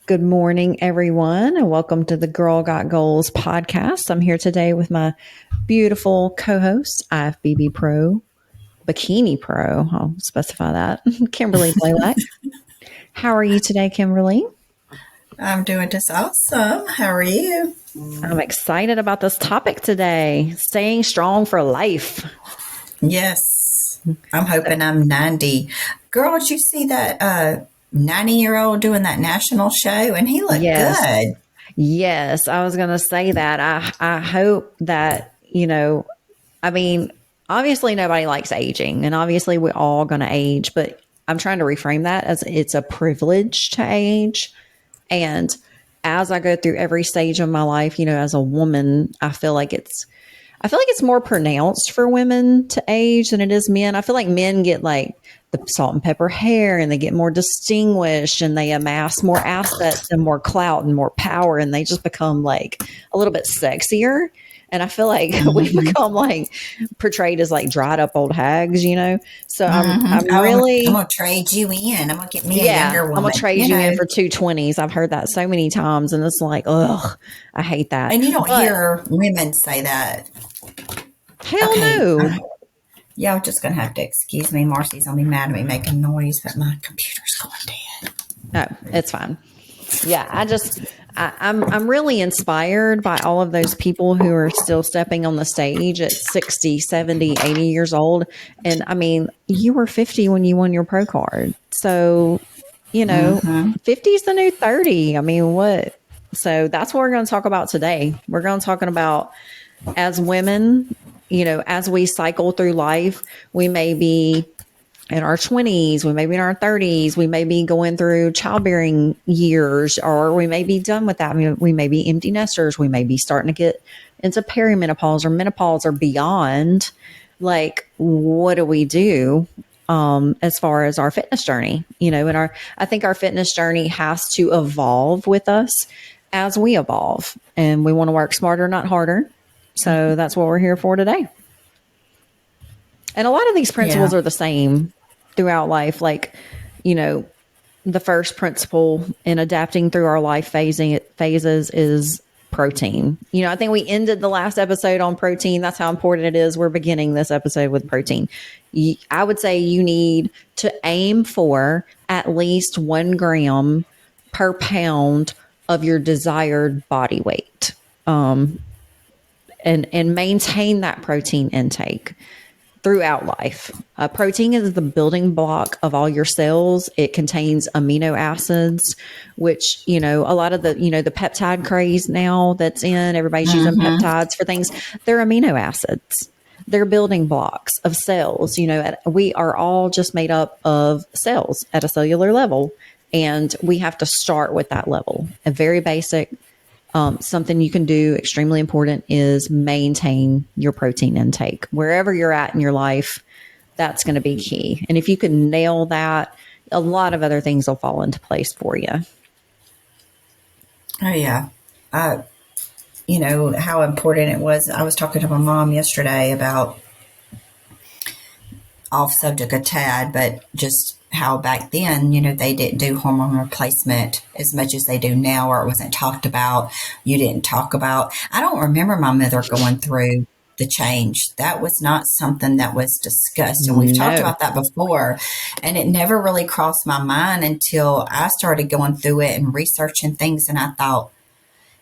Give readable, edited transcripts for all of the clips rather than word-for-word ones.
Good morning, everyone, and welcome to the Girl Got Goals podcast. I'm here today with my beautiful co-host, IFBB Pro, Bikini Pro. I'll specify that, Kimberly Blaylock. How are you today, Kimberly? I'm doing just awesome. How are you? I'm excited about this topic today, staying strong for life. Yes. I'm hoping I'm 90. Girl, did you see that 90-year-old doing that national show? And he looked Yes. good. Yes, I was going to say that. I hope that, obviously nobody likes aging, and obviously we're all going to age, but I'm trying to reframe that as it's a privilege to age. And as I go through every stage of my life, as a woman, I feel like it's more pronounced for women to age than it is men. I feel like men get like the salt and pepper hair, and they get more distinguished, and they amass more assets and more clout and more power, and they just become like a little bit sexier. And I feel like we become like portrayed as like dried up old hags, So I'm really, I'm going to trade you in. I'm going to get me a younger woman. I'm going to trade you in for 220s. I've heard that so many times, and it's like, ugh, I hate that. And you don't hear women say that. Hell no. Yeah, I'm just going to have to excuse me. Marcy's going to be mad at me making noise, but my computer's going dead. No, it's fine. Yeah, I'm really inspired by all of those people who are still stepping on the stage at 60, 70, 80 years old. And I mean, you were 50 when you won your pro card. So, 50 is the new 30. I mean, what? So that's what we're going to talk about today. We're going to talk about as women, as we cycle through life, we may be in our 20s, we may be in our 30s, we may be going through childbearing years, or we may be done with that. I mean, we may be empty nesters. We may be starting to get into perimenopause or menopause or beyond. Like, what do we do as far as our fitness journey? And I think our fitness journey has to evolve with us as we evolve, and we want to work smarter, not harder. So that's what we're here for today. And a lot of these principles are the same throughout life. Like, the first principle in adapting through our life phases is protein. I think we ended the last episode on protein. That's how important it is. We're beginning this episode with protein. I would say you need to aim for at least 1 gram per pound of your desired body weight. And maintain that protein intake throughout life. Protein is the building block of all your cells. It contains amino acids, which, a lot of the peptide craze now that's in, everybody's using peptides for things. They're amino acids. They're building blocks of cells. We are all just made up of cells at a cellular level, and we have to start with that level. A very basic. Something you can do, extremely important, is maintain your protein intake. Wherever you're at in your life, that's going to be key. And if you can nail that, a lot of other things will fall into place for you. Oh, yeah. How important it was. I was talking to my mom yesterday about, off subject a tad, but just how back then, they didn't do hormone replacement as much as they do now, or it wasn't talked about. You didn't talk about. I don't remember my mother going through the change. That was not something that was discussed. And we've talked about that before. And it never really crossed my mind until I started going through it and researching things. And I thought,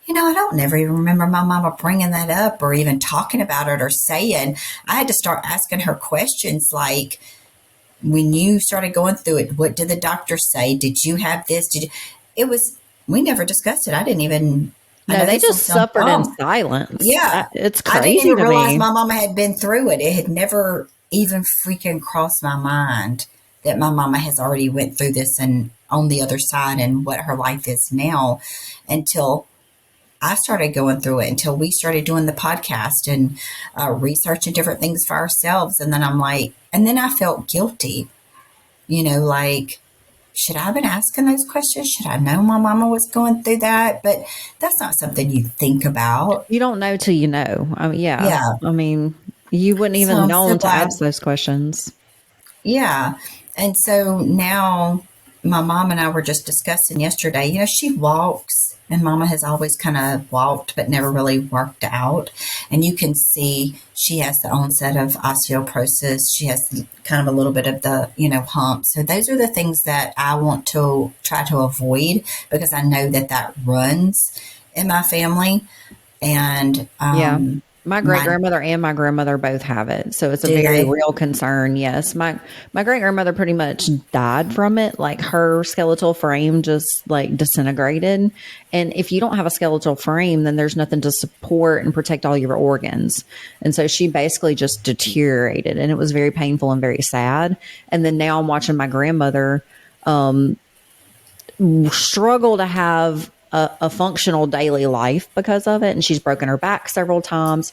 I don't never even remember my mama bringing that up or even talking about it or saying. I had to start asking her questions like, when you started going through it, what did the doctor say? Did you have this? We never discussed it. I didn't even. No, they just suffered in silence. Yeah. It's crazy. I didn't even realize my mama had been through it. It had never even freaking crossed my mind that my mama has already went through this and on the other side and what her life is now, until I started going through it, until we started doing the podcast and researching different things for ourselves. And then then I felt guilty, like, should I have been asking those questions? Should I know my mama was going through that? But that's not something you think about. You don't know till you know. I mean, yeah. I mean, you wouldn't even know to ask those questions. Yeah. And so now, my mom and I were just discussing yesterday, she walks, and mama has always kind of walked but never really worked out. And you can see she has the onset of osteoporosis. She has kind of a little bit of the, hump. So those are the things that I want to try to avoid, because I know that runs in my family. And Yeah. My great my grandmother and my grandmother both have it. So it's a do very they? real concern. Yes. My great grandmother pretty much died from it. Like her skeletal frame just like disintegrated. And if you don't have a skeletal frame, then there's nothing to support and protect all your organs. And so she basically just deteriorated, and it was very painful and very sad. And then now I'm watching my grandmother struggle to have a functional daily life because of it. And she's broken her back several times.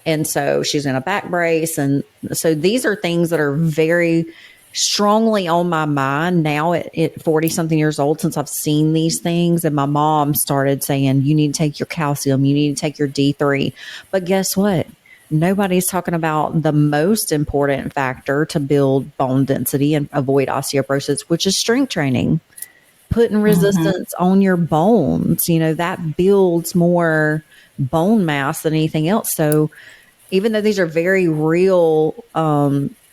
And so she's in a back brace. And so these are things that are very strongly on my mind now at 40 something years old, since I've seen these things. And my mom started saying, you need to take your calcium, you need to take your D3. But guess what? Nobody's talking about the most important factor to build bone density and avoid osteoporosis, which is strength training. Putting resistance on your bones, that builds more bone mass than anything else. So even though these are very real,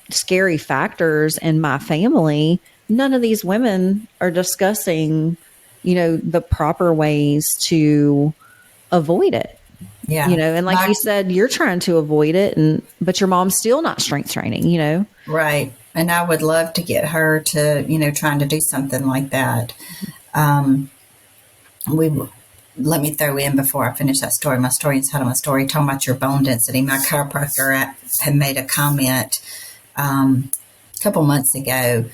scary factors in my family, none of these women are discussing, the proper ways to avoid it. Yeah. And like you said, you're trying to avoid it, but your mom's still not strength training, Right. And I would love to get her to, trying to do something like that. Let me throw in before I finish that story. My story inside of my story, talking about your bone density. My chiropractor had made a comment a couple months ago.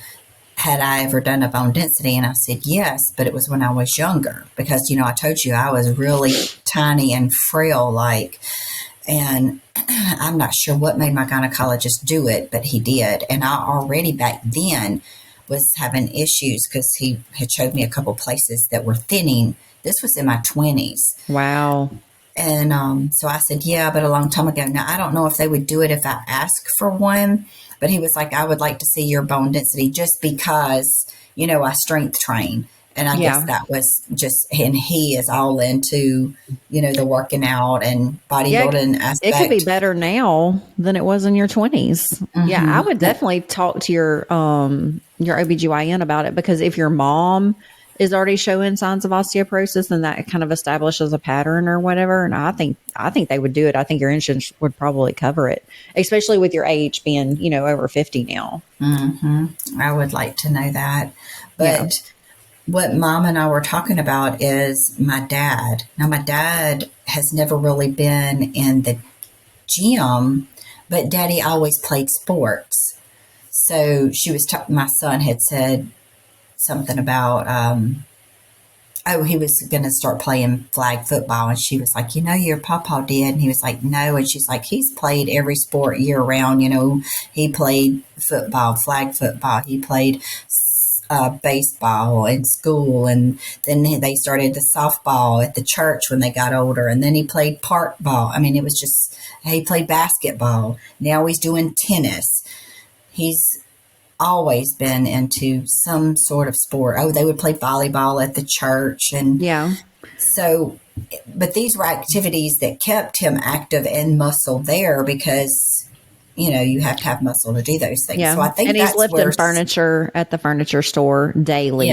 Had I ever done a bone density? And I said yes, but it was when I was younger, because I told you I was really tiny and frail, and I'm not sure what made my gynecologist do it, but he did. And I already back then was having issues, because he had showed me a couple places that were thinning. This was in my 20s. Wow. And so I said, yeah, but a long time ago. Now, I don't know if they would do it if I asked for one, but he was like, I would like to see your bone density, just because, I strength train. And I guess that was just, and he is all into, the working out and bodybuilding aspect. It could be better now than it was in your 20s. Yeah, I would definitely talk to your OBGYN about it, because if your mom is already showing signs of osteoporosis, then that kind of establishes a pattern or whatever. And I think they would do it. I think your insurance would probably cover it, especially with your age being, over 50 now. I would like to know that. But what Mom and I were talking about is my dad. Now, my dad has never really been in the gym, but Daddy always played sports. So my son had said something about, he was going to start playing flag football. And she was like, your papa did. And he was like, no. And she's like, he's played every sport year round. He played football, flag football. He played baseball in school, and then they started the softball at the church when they got older, and then he played park ball. I mean, it was just, he played basketball. Now he's doing tennis. He's always been into some sort of sport. They would play volleyball at the church, and so, but these were activities that kept him active and muscle there, because you have to have muscle to do those things. Yeah. So I think and he's lifting furniture at the furniture store daily,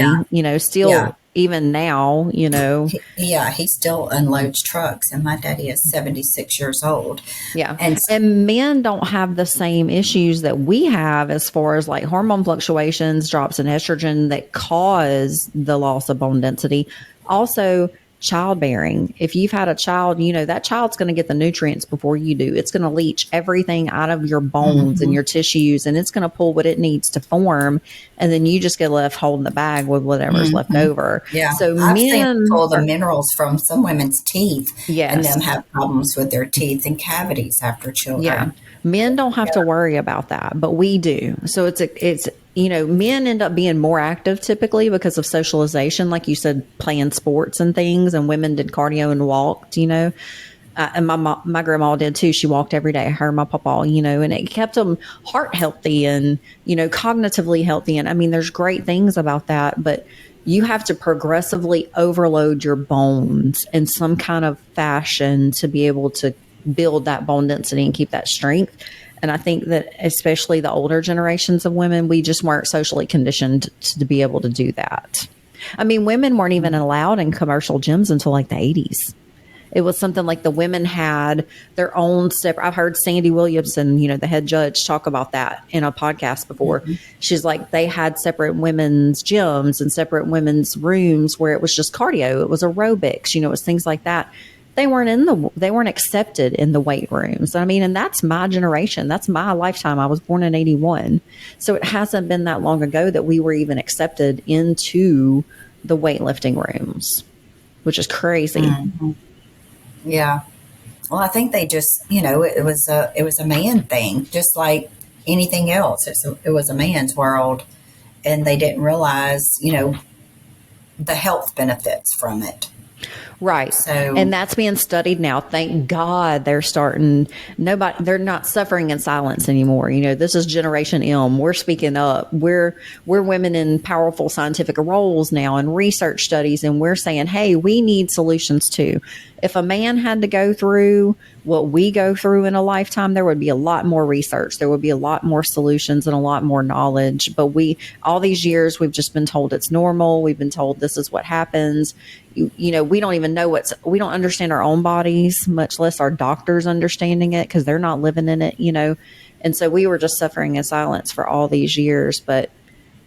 even now, he still unloads trucks, and my daddy is 76 years old. Yeah. And men don't have the same issues that we have as far as like hormone fluctuations, drops in estrogen that cause the loss of bone density. Also, childbearing. If you've had a child, that child's going to get the nutrients before you do. It's going to leach everything out of your bones and your tissues, and it's going to pull what it needs to form. And then you just get left holding the bag with whatever's left over. Yeah. So I've seen pull the minerals from some women's teeth, and them have problems with their teeth and cavities after children. Yeah. Men don't have to worry about that, but we do. So it's men end up being more active typically because of socialization, like you said, playing sports and things, and women did cardio and walked, And my grandma did too. She walked every day, her and my papa, and it kept them heart healthy and, cognitively healthy. And I mean, there's great things about that, but you have to progressively overload your bones in some kind of fashion to be able to build that bone density and keep that strength. And I think that especially the older generations of women, we just weren't socially conditioned to be able to do that. I mean, women weren't even allowed in commercial gyms until like the 80s. It was something like the women had their own separate. I've heard Sandy Williamson, the head judge, talk about that in a podcast before. Mm-hmm. She's like, they had separate women's gyms and separate women's rooms where it was just cardio. It was aerobics, it was things like that. They weren't accepted in the weight rooms. I mean, and that's my generation. That's my lifetime. I was born in 81. So it hasn't been that long ago that we were even accepted into the weightlifting rooms, which is crazy. Mm-hmm. Yeah. Well, I think they just, it was a man thing, just like anything else. It was a man's world, and they didn't realize, the health benefits from it. Right. And that's being studied now. Thank God they're not suffering in silence anymore. This is Generation M. We're speaking up. We're women in powerful scientific roles now and research studies. And we're saying, hey, we need solutions too. If a man had to go through what we go through in a lifetime, there would be a lot more research. There would be a lot more solutions and a lot more knowledge. But all these years, we've just been told it's normal. We've been told this is what happens. We don't even know we don't understand our own bodies, much less our doctors understanding it because they're not living in it, And so we were just suffering in silence for all these years. But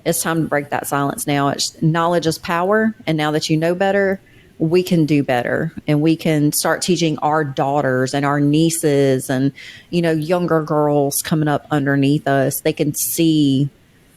it's time to break that silence now. Knowledge is power. And now that you know better, we can do better, and we can start teaching our daughters and our nieces and, younger girls coming up underneath us. They can see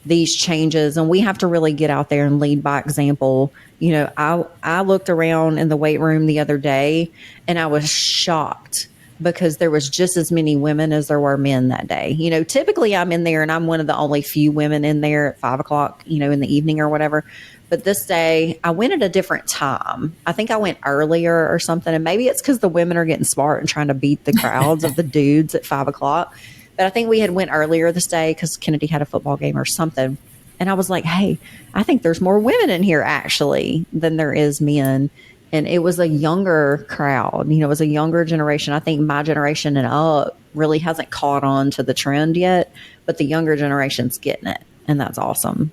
these changes, and we have to really get out there and lead by example. I looked around in the weight room the other day and I was shocked because there was just as many women as there were men that day. Typically I'm in there and I'm one of the only few women in there at 5:00, in the evening or whatever. But this day I went at a different time. I think I went earlier or something. And maybe it's because the women are getting smart and trying to beat the crowds of the dudes at 5:00. But I think we had went earlier this day because Kennedy had a football game or something. And I was like, hey, I think there's more women in here actually than there is men. And it was a younger crowd, it was a younger generation. I think my generation and up really hasn't caught on to the trend yet, but the younger generation's getting it. And that's awesome.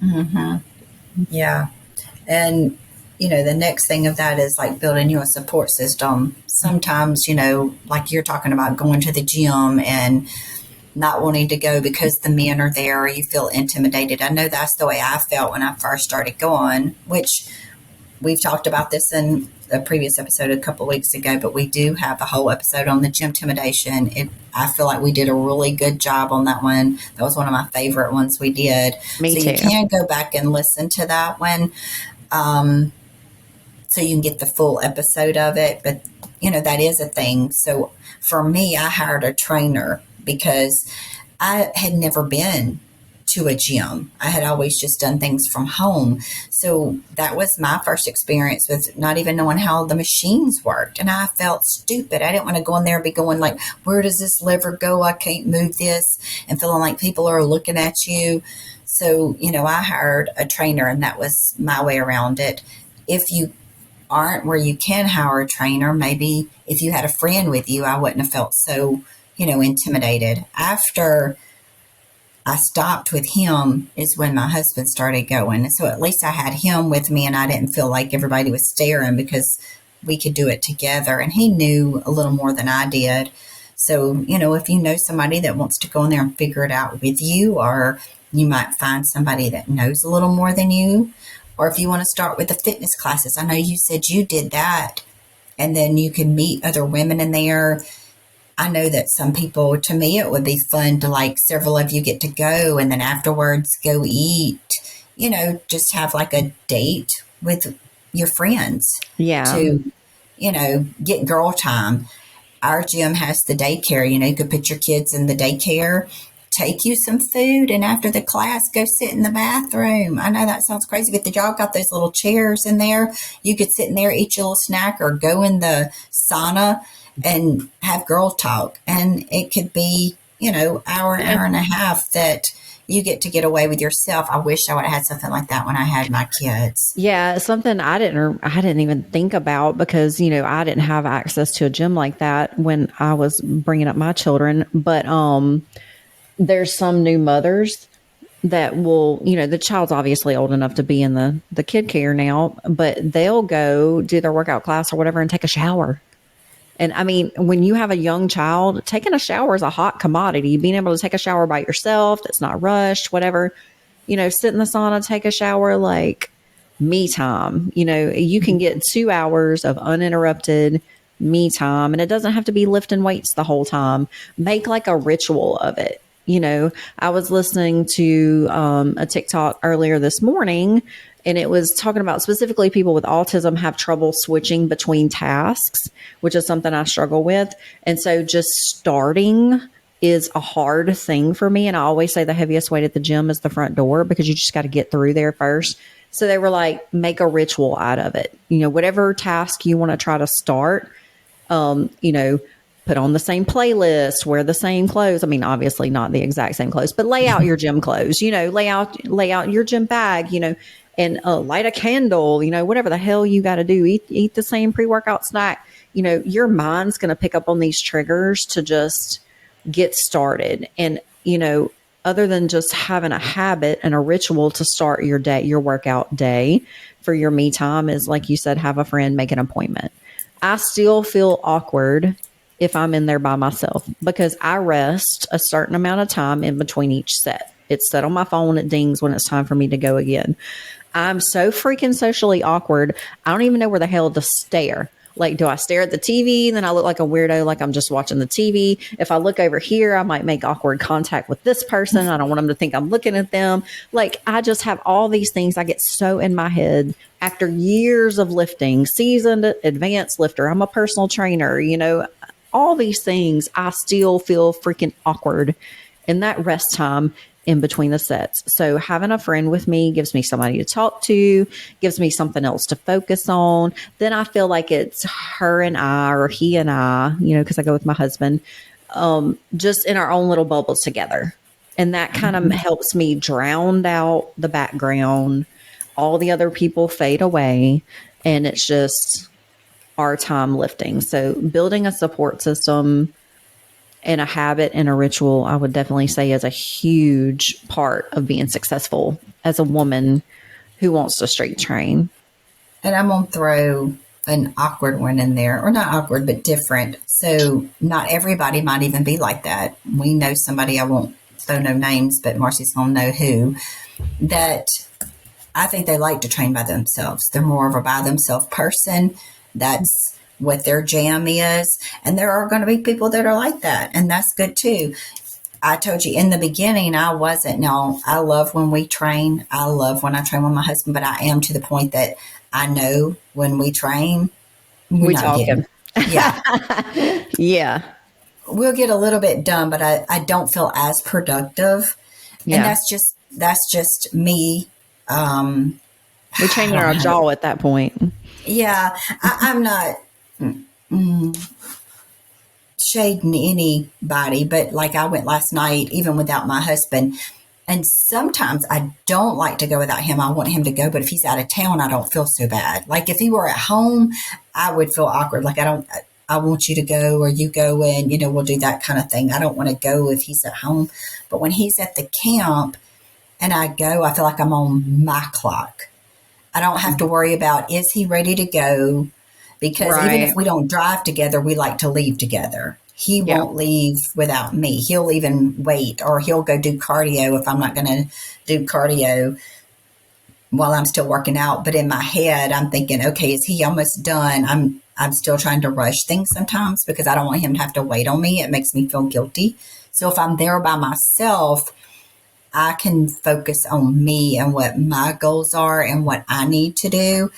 Mm-hmm. Yeah. And, the next thing of that is like building you a support system. Sometimes, like you're talking about going to the gym and not wanting to go because the men are there or you feel intimidated. I know that's the way I felt when I first started going, which we've talked about this in a previous episode a couple of weeks ago, but we do have a whole episode on the gym intimidation. I feel like we did a really good job on that one. That was one of my favorite ones we did. Me too. You can go back and listen to that one. So you can get the full episode of it. But, that is a thing. So for me, I hired a trainer because I had never been to a gym. I had always just done things from home. So that was my first experience with not even knowing how the machines worked. And I felt stupid. I didn't want to go in there and be going like, where does this lever go? I can't move this, and feeling like people are looking at you. So, I hired a trainer, and that was my way around it. If you aren't where you can hire a trainer, maybe if you had a friend with you, I wouldn't have felt so, intimidated. After I stopped with him is when my husband started going. So at least I had him with me and I didn't feel like everybody was staring because we could do it together. And he knew a little more than I did. So, if you know somebody that wants to go in there and figure it out with you, or you might find somebody that knows a little more than you, or if you want to start with the fitness classes, I know you said you did that, and then you can meet other women in there. I know that some people, to me, it would be fun to like several of you get to go and then afterwards go eat, just have like a date with your friends. Yeah. To, get girl time. Our gym has the daycare, you could put your kids in the daycare take you some food and after the class go sit in the bathroom. I know that sounds crazy, but the y'all got those little chairs in there. You could sit in there, eat your little snack, or go in the sauna and have girl talk. And it could be, hour and a half that you get away with yourself. I wish I would have had something like that when I had my kids. Yeah, something I didn't even think about because, I didn't have access to a gym like that when I was bringing up my children. But there's some new mothers that will, the child's obviously old enough to be in the kid care now, but they'll go do their workout class or whatever and take a shower. And I mean, when you have a young child, taking a shower is a hot commodity. Being able to take a shower by yourself, that's not rushed, whatever, sit in the sauna, take a shower, like me time. You can get 2 hours of uninterrupted me time, and it doesn't have to be lifting weights the whole time. Make like a ritual of it. I was listening to a TikTok earlier this morning, and it was talking about specifically people with autism have trouble switching between tasks, which is something I struggle with. And so just starting is a hard thing for me. And I always say the heaviest weight at the gym is the front door because you just got to get through there first. So they were like, make a ritual out of it. Whatever task you want to try to start, put on the same playlist, wear the same clothes. I mean, obviously not the exact same clothes, but lay out your gym clothes, lay out your gym bag, and light a candle, whatever the hell you got to do. Eat the same pre-workout snack. Your mind's going to pick up on these triggers to just get started. And, other than just having a habit and a ritual to start your day, your workout day for your me time is, like you said, have a friend, make an appointment. I still feel awkward if I'm in there by myself because I rest a certain amount of time in between each set. It's set on my phone. It dings when it's time for me to go again. I'm so freaking socially awkward. I don't even know where the hell to stare. Like, do I stare at the TV? Then I look like a weirdo, like I'm just watching the TV. If I look over here, I might make awkward contact with this person. I don't want them to think I'm looking at them. Like, I just have all these things. I get so in my head after years of lifting, seasoned advanced lifter. I'm a personal trainer, all these things. I still feel freaking awkward in that rest time in between the sets. So having a friend with me gives me somebody to talk to, gives me something else to focus on. Then I feel like it's her and I, or he and I, because I go with my husband, just in our own little bubbles together. And that kind of helps me drown out the background. All the other people fade away, and it's just our time lifting. So building a support system and a habit and a ritual, I would definitely say, is a huge part of being successful as a woman who wants to strength train. And I'm going to throw an awkward one in there, or not awkward, but different. So not everybody might even be like that. We know somebody, I won't throw no names, but Marcy's going to know who, that I think they like to train by themselves. They're more of a by themselves person. That's what their jam is. And there are going to be people that are like that. And that's good too. I told you in the beginning, I wasn't. No, I love when we train. I love when I train with my husband, but I am to the point that I know when we train, we talking. Yeah. Yeah. We'll get a little bit done, but I don't feel as productive. Yeah. And that's just me. We're training our jaw at that point. Yeah. I'm not shading anybody, but like I went last night, even without my husband. And sometimes I don't like to go without him. I want him to go, but if he's out of town, I don't feel so bad. Like if he were at home, I would feel awkward. Like I want you to go, or you go, and we'll do that kind of thing. I don't want to go if he's at home, but when he's at the camp and I go, I feel like I'm on my clock. I don't have to worry about, is he ready to go? Because even if we don't drive together, we like to leave together. He won't leave without me. He'll even wait, or he'll go do cardio if I'm not going to do cardio while I'm still working out. But in my head, I'm thinking, okay, is he almost done? I'm still trying to rush things sometimes because I don't want him to have to wait on me. It makes me feel guilty. So if I'm there by myself, I can focus on me and what my goals are and what I need to do.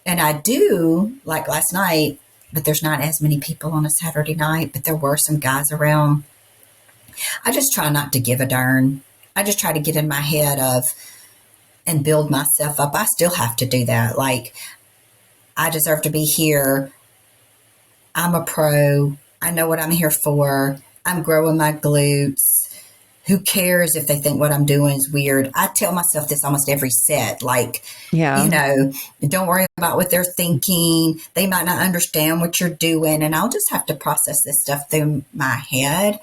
And I do, like last night, but there's not as many people on a Saturday night, but there were some guys around. I just try not to give a darn. I just try to get in my head of and build myself up. I still have to do that. Like, I deserve to be here. I'm a pro. I know what I'm here for. I'm growing my glutes. Who cares if they think what I'm doing is weird? I tell myself this almost every set. Like, Yeah. don't worry about what they're thinking. They might not understand what you're doing. And I'll just have to process this stuff through my head.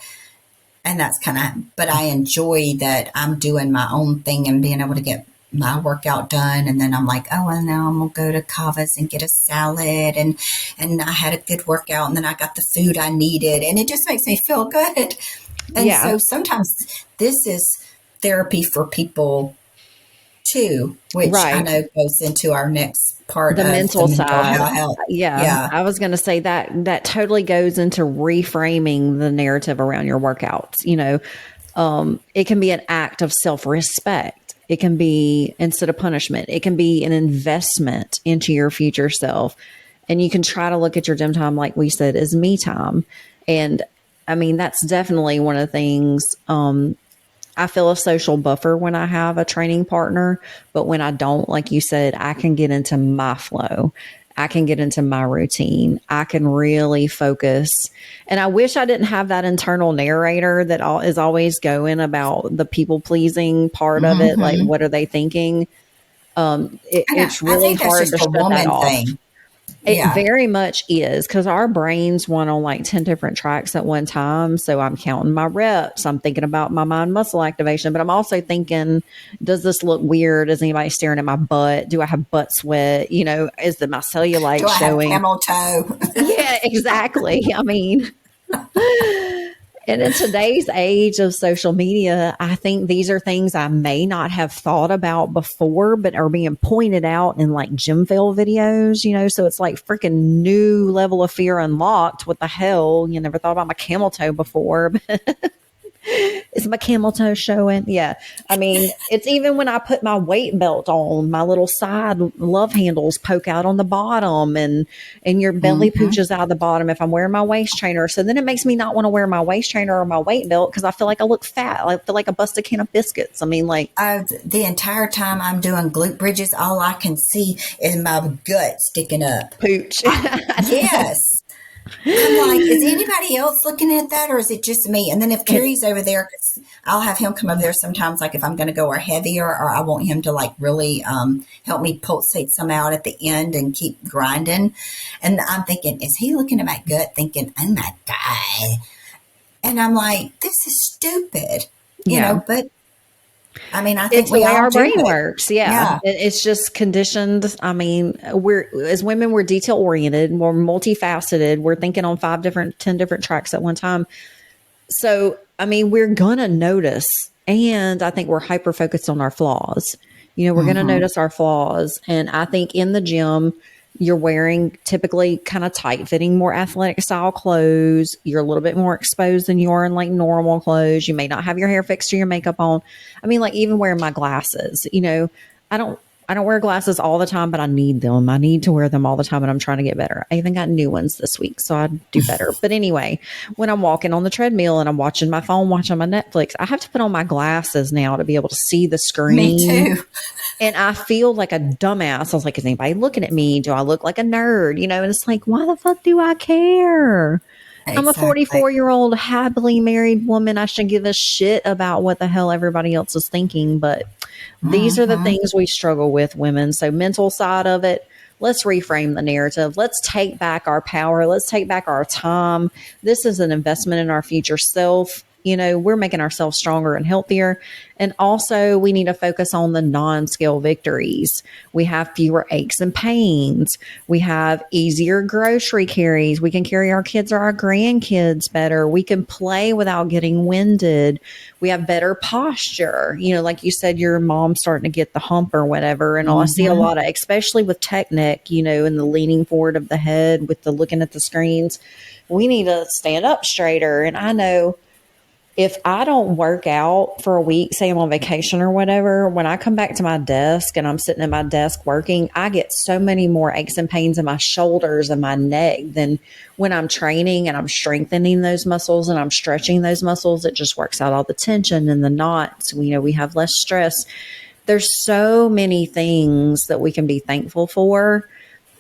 And that's kind of, but I enjoy that I'm doing my own thing and being able to get my workout done. And then I'm like, oh, well, now I'm going to go to Kava's and get a salad. And I had a good workout. And then I got the food I needed. And it just makes me feel good. And so sometimes this is therapy for people too, which I know goes into our next part the of mental the mental side. health. Yeah. I was going to say that totally goes into reframing the narrative around your workouts. It can be an act of self-respect. It can be, instead of punishment, it can be an investment into your future self. And you can try to look at your gym time, like we said, as me time. And I mean, that's definitely one of the things. I feel a social buffer when I have a training partner, but when I don't, like you said, I can get into my flow. I can get into my routine. I can really focus. And I wish I didn't have that internal narrator that is always going about the people pleasing part of it. Like, what are they thinking? It's really hard to shut that off. Thing. It very much is, because our brains run on like 10 different tracks at one time. So I'm counting my reps. I'm thinking about my mind muscle activation, but I'm also thinking, does this look weird? Is anybody staring at my butt? Do I have butt sweat? Is my cellulite showing? Do I have camel toe? Yeah, exactly. I mean, and in today's age of social media, I think these are things I may not have thought about before, but are being pointed out in like gym fail videos, so it's like freaking new level of fear unlocked. What the hell? You never thought about my camel toe before. Is my camel toe showing? Yeah. I mean, it's even when I put my weight belt on, my little side love handles poke out on the bottom, and your belly pooches out the bottom if I'm wearing my waist trainer. So then it makes me not want to wear my waist trainer or my weight belt because I feel like I look fat. I feel like I bust a can of biscuits. I mean, like the entire time I'm doing glute bridges, all I can see is my gut sticking up. Pooch. Yes. I'm like, is anybody else looking at that, or is it just me? And then if Kerry's over there, I'll have him come over there sometimes, like if I'm going to go or heavier, or I want him to like really help me pulsate some out at the end and keep grinding. And I'm thinking, is he looking at my gut thinking, oh my God? And I'm like, this is stupid, you know, but I mean, I think it's the way our brain works. Yeah. It's just conditioned. I mean, as women, we're detail oriented, we're multifaceted. We're thinking on 10 different tracks at one time. So, I mean, we're going to notice. And I think we're hyper focused on our flaws. We're going to notice our flaws. And I think in the gym, you're wearing typically kind of tight fitting, more athletic style clothes. You're a little bit more exposed than you are in like normal clothes. You may not have your hair fixed or your makeup on. I mean, like even wearing my glasses, I don't wear glasses all the time, but I need them. I need to wear them all the time, and I'm trying to get better. I even got new ones this week, so I do better. But anyway, when I'm walking on the treadmill and I'm watching my phone, watching my Netflix, I have to put on my glasses now to be able to see the screen. Me too. And I feel like a dumbass. I was like, is anybody looking at me? Do I look like a nerd? And it's like, why the fuck do I care? Exactly. I'm a 44-year-old happily married woman. I should give a shit about what the hell everybody else is thinking. But these are the things we struggle with, women. So mental side of it, let's reframe the narrative. Let's take back our power. Let's take back our time. This is an investment in our future self. We're making ourselves stronger and healthier. And also we need to focus on the non-scale victories. We have fewer aches and pains. We have easier grocery carries. We can carry our kids or our grandkids better. We can play without getting winded. We have better posture. Like you said, your mom's starting to get the hump or whatever. And I see a lot of, especially with tech neck, and the leaning forward of the head with the looking at the screens. We need to stand up straighter. And I know if I don't work out for a week, say I'm on vacation or whatever, when I come back to my desk and I'm sitting at my desk working, I get so many more aches and pains in my shoulders and my neck than when I'm training and I'm strengthening those muscles and I'm stretching those muscles. It just works out all the tension and the knots. We have less stress. There's so many things that we can be thankful for.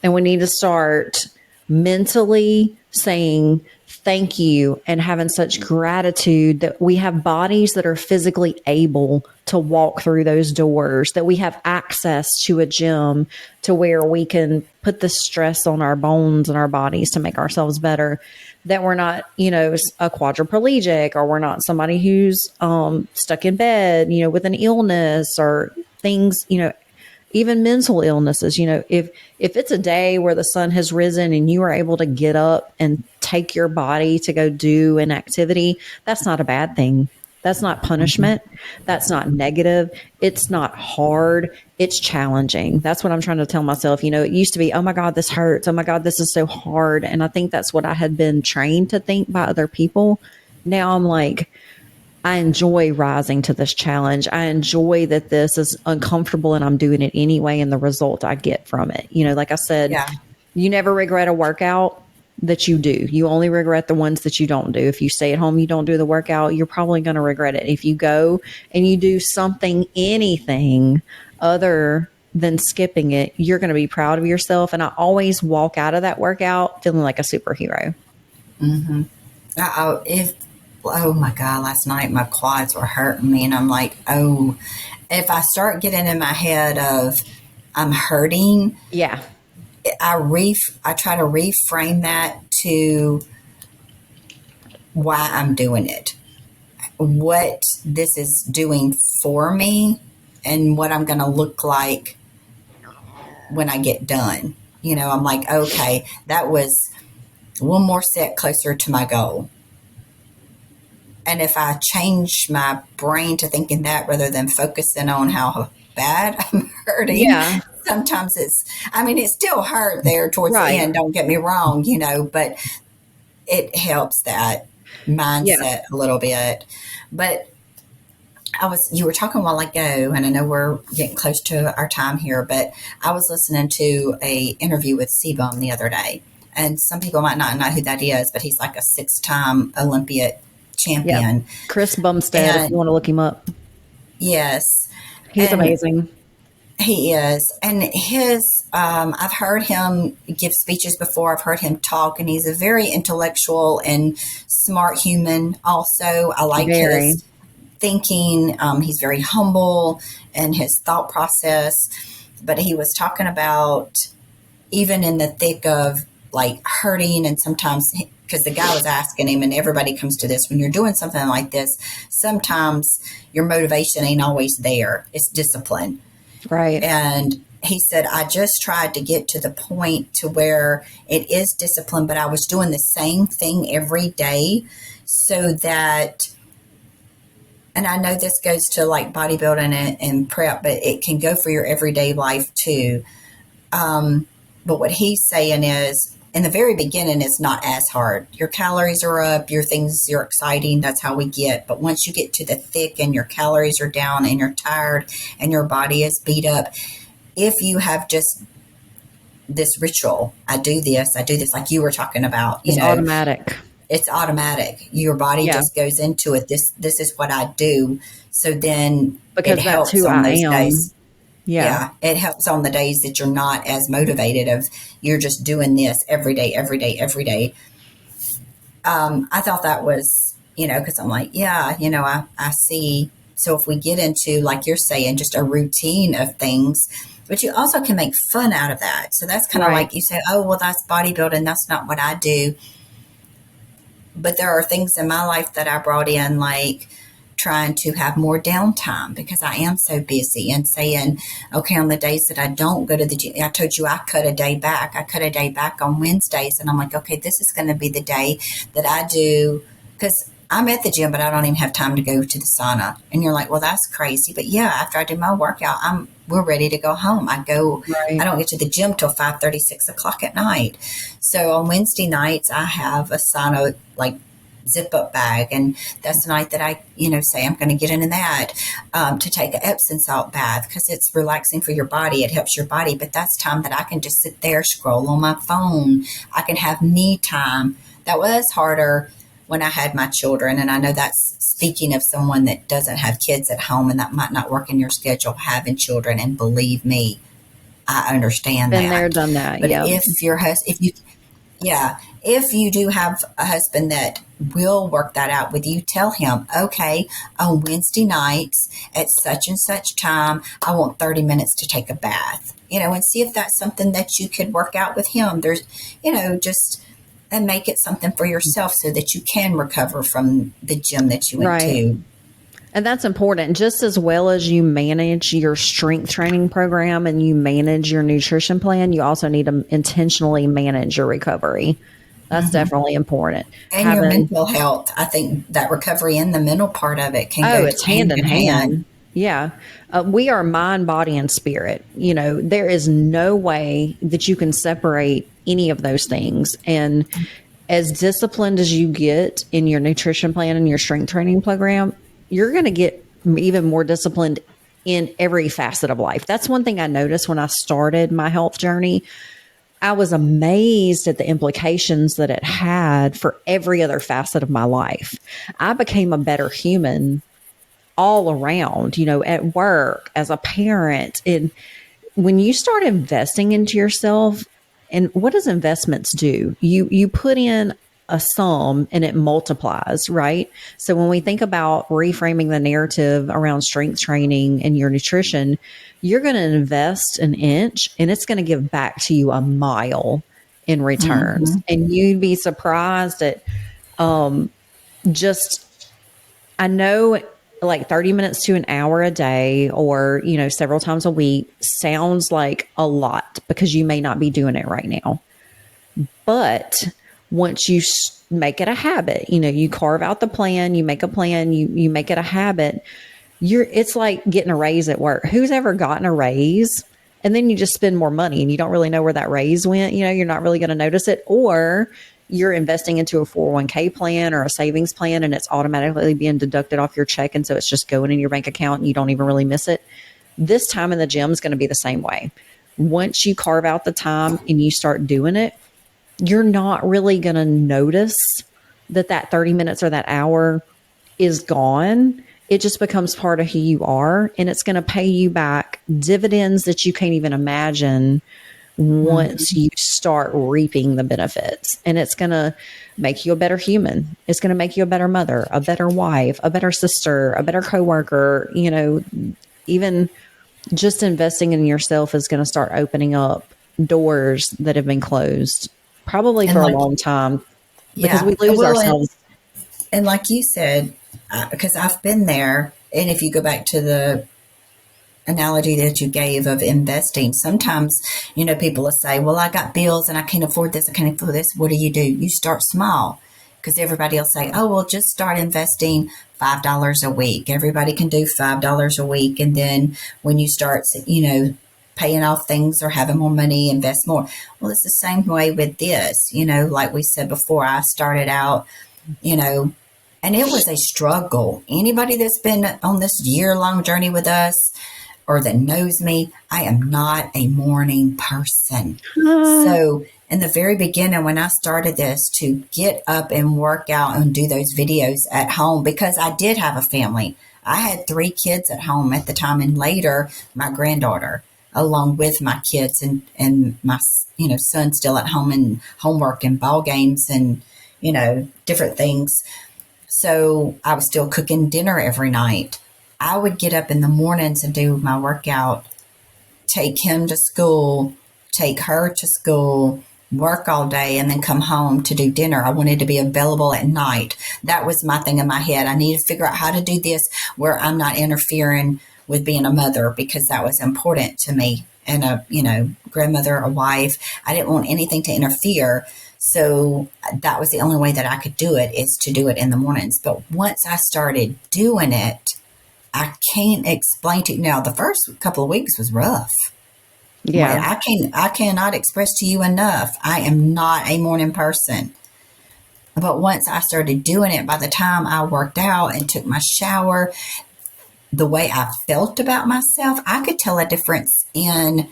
And we need to start mentally saying thank you and having such gratitude that we have bodies that are physically able to walk through those doors, that we have access to a gym to where we can put the stress on our bones and our bodies to make ourselves better, that we're not, a quadriplegic, or we're not somebody who's stuck in bed, with an illness or things, even mental illnesses. If it's a day where the sun has risen and you are able to get up and take your body to go do an activity, that's not a bad thing. That's not punishment. That's not negative. It's not hard. It's challenging. That's what I'm trying to tell myself. It used to be, oh my God, this hurts. Oh my God, this is so hard. And I think that's what I had been trained to think by other people. Now I'm like, I enjoy rising to this challenge. I enjoy that this is uncomfortable and I'm doing it anyway, and the result I get from it. Like I said, Yeah. you never regret a workout that you do. You only regret the ones that you don't do. If you stay at home, you don't do the workout, you're probably going to regret it. If you go and you do anything other than skipping it, you're going to be proud of yourself. And I always walk out of that workout feeling like a superhero. Mm-hmm. Oh my God, last night my quads were hurting me, and I'm like, oh, if I start getting in my head of I'm hurting, Yeah. I try to reframe that to why I'm doing it, what this is doing for me, and what I'm going to look like when I get done. I'm like, okay, that was one more set closer to my goal. And if I change my brain to thinking that rather than focusing on how bad I'm hurting, Yeah. sometimes it still hurt there towards the Right. end, don't get me wrong, but it helps that Yeah. mindset a little bit. But you were talking a while ago, and I know we're getting close to our time here, but I was listening to a interview with Sebum the other day, and some people might not know who that is, but he's like a 6-time Olympic champion. Yeah. Chris Bumstead, if And you want to look him up. yes, He's and amazing. he is. And I've heard him give speeches before. I've heard him talk, and he's a very intellectual and smart human. Also, I like Very. his thinking. He's very humble in his thought process. But he was talking about, even in the thick of like hurting, and sometimes, because the guy was asking him, and everybody comes to this, when you're doing something like this, sometimes your motivation ain't always there. It's discipline. Right. And he said, I just tried to get to the point to where it is discipline, but I was doing the same thing every day, so that, and I know this goes to like bodybuilding and prep, but it can go for your everyday life too. But what he's saying is, in the very beginning, it's not as hard. Your calories are up, you're exciting. That's how we get. But once you get to the thick and your calories are down and you're tired and your body is beat up, if you have just this ritual, I do this, like you were talking about, It's automatic. It's automatic. Your body just goes into it. This is what I do. So then Because it that's helps who on I those am. days. Yeah. It helps on the days that you're not as motivated, of you're just doing this every day. I thought that was, because I'm like, I see. So if we get into, like you're saying, just a routine of things, but you also can make fun out of that. So that's kind of Right. like you say, oh, well, that's bodybuilding. That's not what I do. But there are things in my life that I brought in, like trying to have more downtime because I am so busy, and saying, okay, on the days that I don't go to the gym, I told you I cut a day back. I cut a day back on Wednesdays, and I'm like, okay, this is going to be the day that I do, because I'm at the gym, but I don't even have time to go to the sauna. And you're like, well, that's crazy. But yeah, after I do my workout, we're ready to go home. I don't get to the gym till 5:30, 6 o'clock at night. So on Wednesday nights, I have a sauna, like zip up bag. And that's the night that I, say I'm going to get into that, to take an Epsom salt bath because it's relaxing for your body. It helps your body. But that's time that I can just sit there, scroll on my phone. I can have me time. That was harder when I had my children. And I know that's speaking of someone that doesn't have kids at home, and that might not work in your schedule, having children. And believe me, I understand Been there, that. done that. But Yep. if you do have a husband that will work that out with you, tell him, okay, on Wednesday nights at such and such time, I want 30 minutes to take a bath, and see if that's something that you could work out with him. There's, just, and make it something for yourself so that you can recover from the gym that you went Right. to. And that's important. Just as well as you manage your strength training program and you manage your nutrition plan, you also need to intentionally manage your recovery. That's definitely important. And your mental health. I think that recovery and the mental part of it can go it's hand in hand. Yeah. We are mind, body, and spirit. There is no way that you can separate any of those things. And as disciplined as you get in your nutrition plan and your strength training program, you're going to get even more disciplined in every facet of life. That's one thing I noticed when I started my health journey. I was amazed at the implications that it had for every other facet of my life. I became a better human all around, at work, as a parent. And when you start investing into yourself, and what does investments do? You put in a sum and it multiplies, right? So when we think about reframing the narrative around strength training and your nutrition, you're going to invest an inch and it's going to give back to you a mile in returns. And you'd be surprised at I know like 30 minutes to an hour a day or, several times a week sounds like a lot because you may not be doing it right now. But once you make it a habit, you carve out the plan, you make a plan, you make it a habit, it's like getting a raise at work. Who's ever gotten a raise and then you just spend more money and you don't really know where that raise went? You're not really going to notice it. Or you're investing into a 401k plan or a savings plan and it's automatically being deducted off your check. And so it's just going in your bank account and you don't even really miss it. This time in the gym is going to be the same way. Once you carve out the time and you start doing it, you're not really going to notice that 30 minutes or that hour is gone. It just becomes part of who you are, and it's going to pay you back dividends that you can't even imagine once you start reaping the benefits. And it's going to make you a better human. It's going to make you a better mother, a better wife, a better sister, a better coworker. Even just investing in yourself is going to start opening up doors that have been closed probably for a long time because we lose ourselves. And like you said, because I've been there, and if you go back to the analogy that you gave of investing, sometimes, people will say, well, I got bills and I can't afford this, I can't afford this. What do? You start small, because everybody will say, oh, well, just start investing $5 a week. Everybody can do $5 a week. And then when you start, paying off things or having more money, invest more. Well, it's the same way with this, like we said before, I started out, and it was a struggle. Anybody that's been on this year-long journey with us or that knows me, I am not a morning person. So in the very beginning, when I started this, to get up and work out and do those videos at home, because I did have a family. I had 3 kids at home at the time, and later my granddaughter, along with my kids and my, son still at home and homework and ball games and, different things. So I was still cooking dinner every night. I would get up in the mornings and do my workout, take him to school, take her to school, work all day, and then come home to do dinner. I wanted to be available at night. That was my thing in my head. I needed to figure out how to do this where I'm not interfering with being a mother, because that was important to me, and a, grandmother, a wife. I didn't want anything to interfere. So that was the only way that I could do it, is to do it in the mornings. But once I started doing it, I can't explain to you. Now, the first couple of weeks was rough. Yeah. I cannot express to you enough. I am not a morning person. But once I started doing it, by the time I worked out and took my shower, the way I felt about myself, I could tell a difference in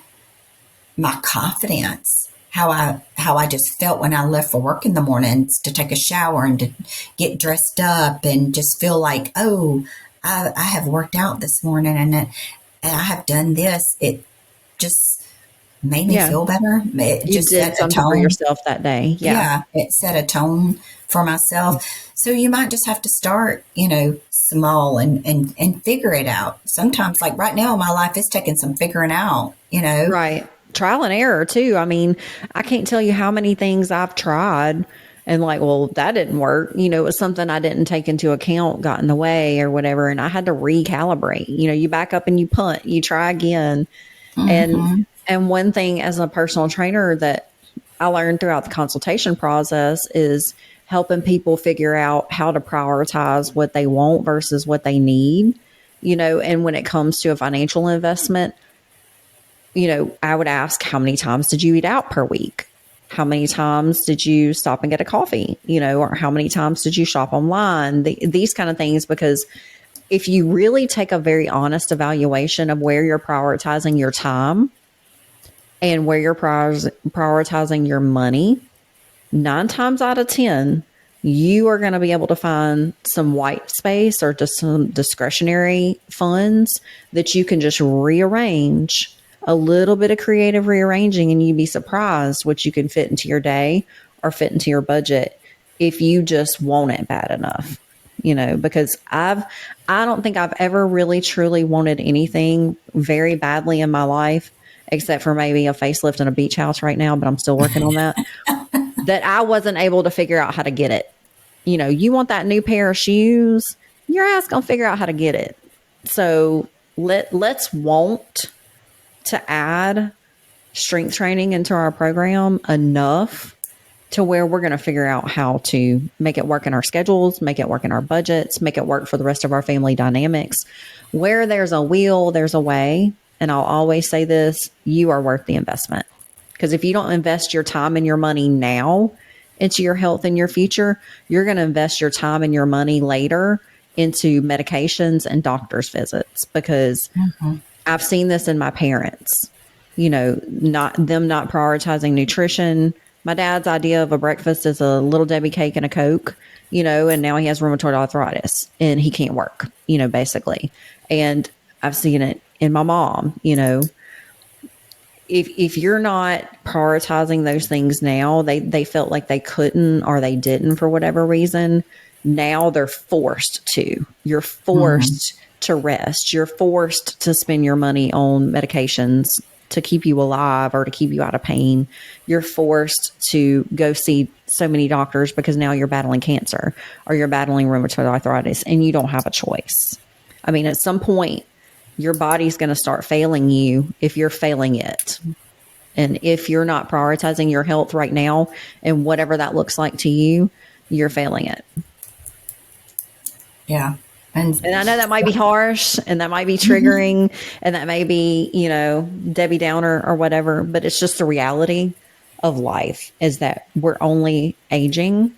my confidence. How I just felt when I left for work in the mornings to take a shower and to get dressed up and just feel like, oh, I have worked out this morning and I have done this. It just made me Yeah. feel better. It You just did set a something for tone. yourself that day. Yeah. Yeah, it set a tone for myself. So you might just have to start, small and figure it out. Sometimes, like right now, my life is taking some figuring out. Right. Trial and error too. I mean, I can't tell you how many things I've tried and like, well, that didn't work. It was something I didn't take into account, got in the way or whatever. And I had to recalibrate. You back up and you punt, you try again. And Mm-hmm. and one thing as a personal trainer that I learned throughout the consultation process is helping people figure out how to prioritize what they want versus what they need. And when it comes to a financial investment, I would ask, how many times did you eat out per week? How many times did you stop and get a coffee? Or how many times did you shop online? These kind of things, because if you really take a very honest evaluation of where you're prioritizing your time and where you're prioritizing your money, 9 times out of 10, you are going to be able to find some white space or just some discretionary funds that you can just rearrange, a little bit of creative rearranging, and you'd be surprised what you can fit into your day or fit into your budget if you just want it bad enough. Because I don't think I've ever really truly wanted anything very badly in my life, except for maybe a facelift and a beach house right now, but I'm still working on that. That I wasn't able to figure out how to get it. You want that new pair of shoes, your ass gonna figure out how to get it. So let's want to add strength training into our program enough to where we're going to figure out how to make it work in our schedules, make it work in our budgets, make it work for the rest of our family dynamics. Where there's a will, there's a way. And I'll always say this, you are worth the investment. Because if you don't invest your time and your money now into your health and your future, you're going to invest your time and your money later into medications and doctor's visits. Because I've seen this in my parents, not prioritizing nutrition. My dad's idea of a breakfast is a Little Debbie cake and a Coke, and now he has rheumatoid arthritis and he can't work, basically. And I've seen it in my mom, if you're not prioritizing those things now, they felt like they couldn't or they didn't for whatever reason. Now they're forced to. You're forced to rest. You're forced to spend your money on medications to keep you alive or to keep you out of pain. You're forced to go see so many doctors because now you're battling cancer or you're battling rheumatoid arthritis and you don't have a choice. I mean, at some point, your body's going to start failing you if you're failing it. And if you're not prioritizing your health right now and whatever that looks like to you, you're failing it. Yeah. And I know that might be harsh and that might be triggering and that may be, Debbie Downer or whatever, but it's just the reality of life is that we're only aging.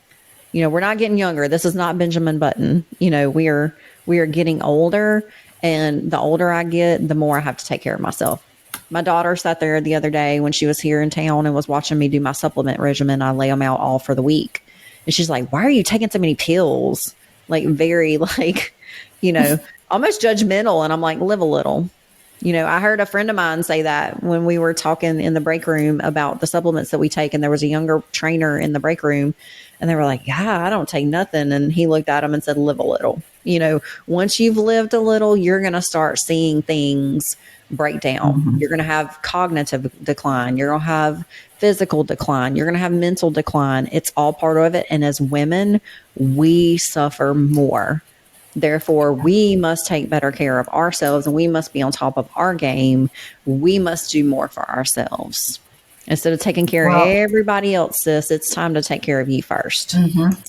We're not getting younger. This is not Benjamin Button. We are getting older, and the older I get, the more I have to take care of myself. My daughter sat there the other day when she was here in town and was watching me do my supplement regimen. I lay them out all for the week. And she's like, why are you taking so many pills? Like very almost judgmental. And I'm like, live a little. I heard a friend of mine say that when we were talking in the break room about the supplements that we take, and there was a younger trainer in the break room and they were like, yeah, I don't take nothing. And he looked at him and said, live a little. Once you've lived a little, you're going to start seeing things break down. You're going to have cognitive decline. You're going to have physical decline. You're going to have mental decline. It's all part of it. And as women, we suffer more. Therefore, we must take better care of ourselves and we must be on top of our game. We must do more for ourselves. Instead of taking care of everybody else, sis, it's time to take care of you first.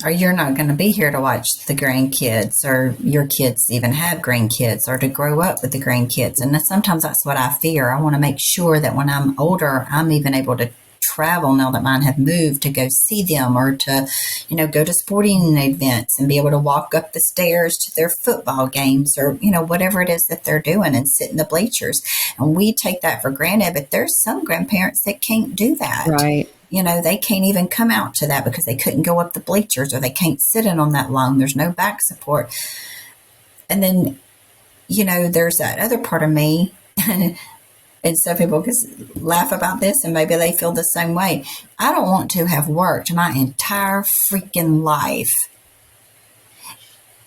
Or you're not going to be here to watch the grandkids, or your kids even have grandkids, or to grow up with the grandkids. And sometimes that's what I fear. I want to make sure that when I'm older, I'm even able to travel now that mine have moved to go see them, or to, go to sporting events and be able to walk up the stairs to their football games, or, whatever it is that they're doing, and sit in the bleachers. And we take that for granted, but there's some grandparents that can't do that. Right. They can't even come out to that because they couldn't go up the bleachers, or they can't sit in on that long. There's no back support. And then, there's that other part of me, and some people can laugh about this, and maybe they feel the same way. I don't want to have worked my entire freaking life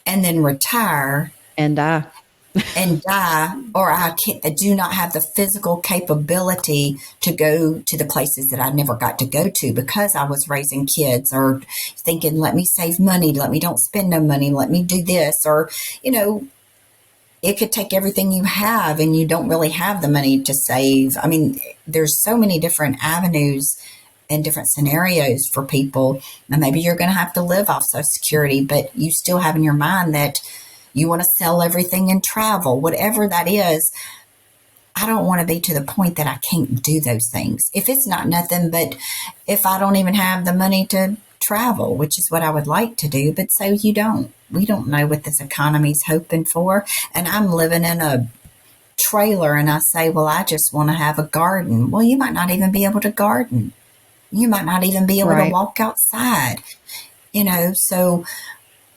and then retire and die. Or I do not have the physical capability to go to the places that I never got to go to because I was raising kids, or thinking, let me save money, let me don't spend no money, let me do this, or, it could take everything you have and you don't really have the money to save. I mean, there's so many different avenues and different scenarios for people. And maybe you're going to have to live off Social Security, but you still have in your mind that you want to sell everything and travel, whatever that is. I don't want to be to the point that I can't do those things. If it's not nothing, but if I don't even have the money to travel, which is what I would like to do, but so we don't know what this economy's hoping for. And I'm living in a trailer and I say, well, I just want to have a garden. Well, you might not even be able to garden. You might not even be able to walk outside, so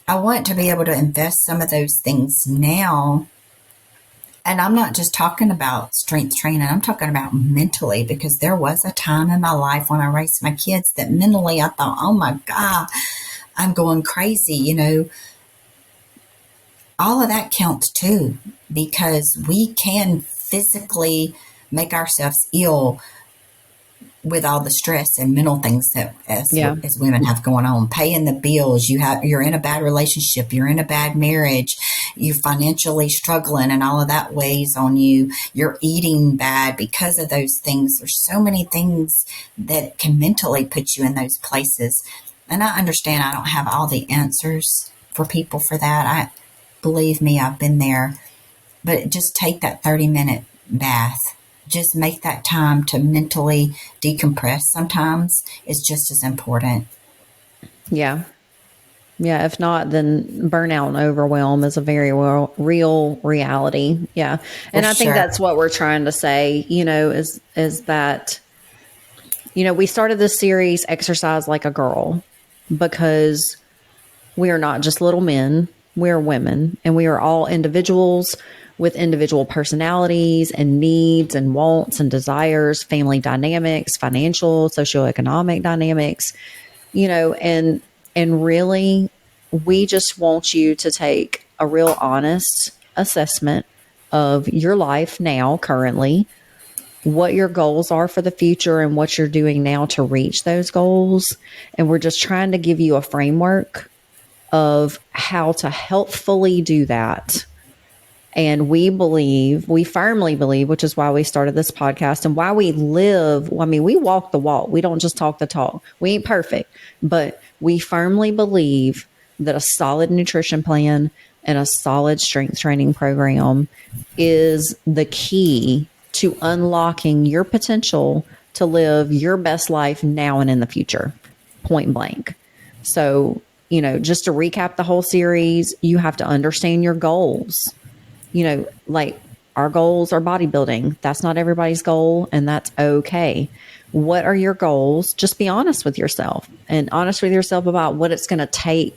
I want to be able to invest some of those things now. And I'm not just talking about strength training. I'm talking about mentally, because there was a time in my life when I raised my kids that mentally I thought, oh my God, I'm going crazy. All of that counts too, because we can physically make ourselves ill with all the stress and mental things that as women have going on, paying the bills, you're in a bad relationship, you're in a bad marriage, you're financially struggling, and all of that weighs on you. You're eating bad because of those things. There's so many things that can mentally put you in those places. And I understand I don't have all the answers for people for that. Believe me, I've been there. But just take that 30-minute bath. Just make that time to mentally decompress. Sometimes it's just as important. Yeah. Yeah. If not, then burnout and overwhelm is a very real reality. Yeah. And I think that's what we're trying to say, is that, we started this series, Exercise Like a Girl, because we are not just little men. We're women, and we are all individuals with individual personalities and needs and wants and desires, family dynamics, financial, socioeconomic dynamics, and really we just want you to take a real honest assessment of your life now, currently, what your goals are for the future and what you're doing now to reach those goals. And we're just trying to give you a framework of how to helpfully do that. And we firmly believe, which is why we started this podcast and why we live. I mean, we walk the walk. We don't just talk the talk. We ain't perfect, but we firmly believe that a solid nutrition plan and a solid strength training program is the key to unlocking your potential to live your best life now and in the future, point blank. So, just to recap the whole series, you have to understand your goals. Like our goals are bodybuilding. That's not everybody's goal, and that's okay. What are your goals? Just be honest with yourself, and honest with yourself about what it's going to take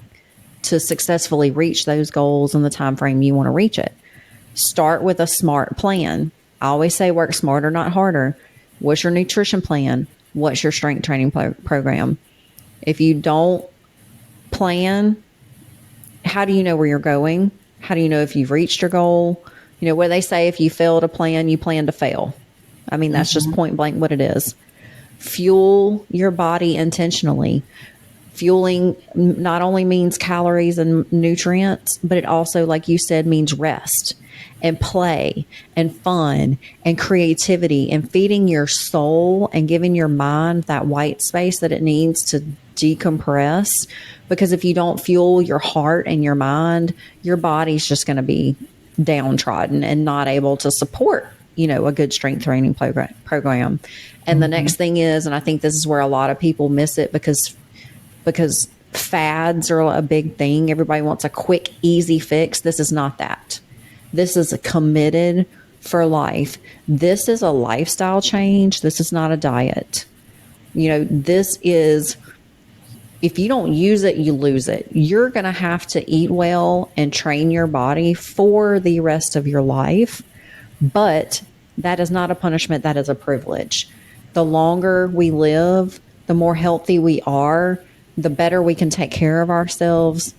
to successfully reach those goals in the time frame you want to reach it. Start with a SMART plan. I always say work smarter, not harder. What's your nutrition plan? What's your strength training program? If you don't plan, how do you know where you're going? How do you know if you've reached your goal? Where they say if you fail to plan, you plan to fail. I mean, that's just point blank what it is. Fuel your body intentionally. Fueling not only means calories and nutrients, but it also, like you said, means rest and play and fun and creativity and feeding your soul and giving your mind that white space that it needs to decompress. Because if you don't fuel your heart and your mind, your body's just going to be downtrodden and not able to support a good strength training program. And the next thing is, and I think this is where a lot of people miss it, because fads are a big thing. Everybody wants a quick, easy fix. This is not that. This is a committed for life. This is a lifestyle change. This is not a diet. This is, if you don't use it, you lose it. You're going to have to eat well and train your body for the rest of your life. But that is not a punishment. That is a privilege. The longer we live, the more healthy we are, the better we can take care of ourselves.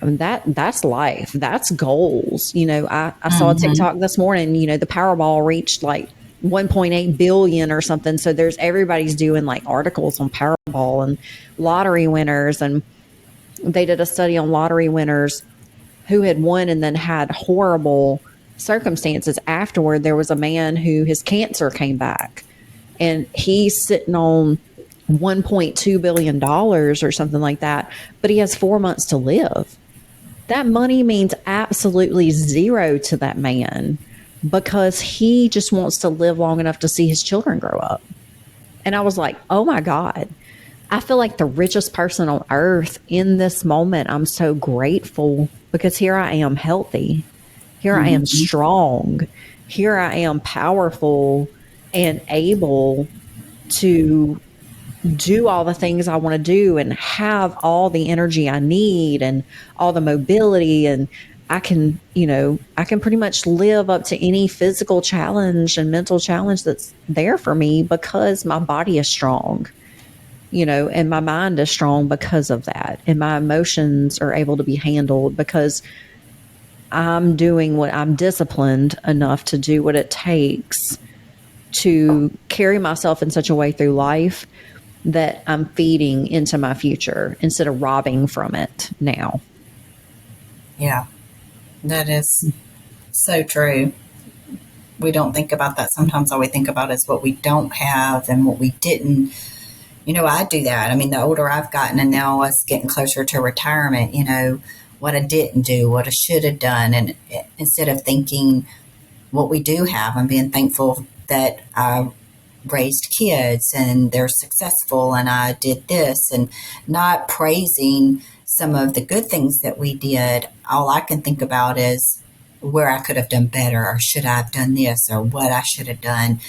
I mean, that's life. That's goals. I saw a TikTok this morning, the Powerball reached like 1.8 billion or something. So everybody's doing like articles on Powerball and lottery winners. And they did a study on lottery winners who had won and then had horrible circumstances afterward. There was a man who his cancer came back, and he's sitting on $1.2 billion or something like that, but he has 4 months to live. That money means absolutely zero to that man because he just wants to live long enough to see his children grow up. And I was like, oh my God, I feel like the richest person on earth in this moment. I'm so grateful because here I am healthy. Here I am strong. Here I am powerful and able to do all the things I want to do and have all the energy I need and all the mobility. And I can pretty much live up to any physical challenge and mental challenge that's there for me because my body is strong, and my mind is strong because of that. And my emotions are able to be handled because I'm disciplined enough to do what it takes to carry myself in such a way through life that I'm feeding into my future instead of robbing from it now. Yeah, that is so true. We don't think about that. Sometimes all we think about is what we don't have and what we didn't. I do that. I mean, the older I've gotten and now us getting closer to retirement, what I didn't do, what I should have done. And instead of thinking what we do have, I'm being thankful that I raised kids and they're successful and I did this, and not praising some of the good things that we did. All I can think about is where I could have done better, or should I have done this, or what I should have done.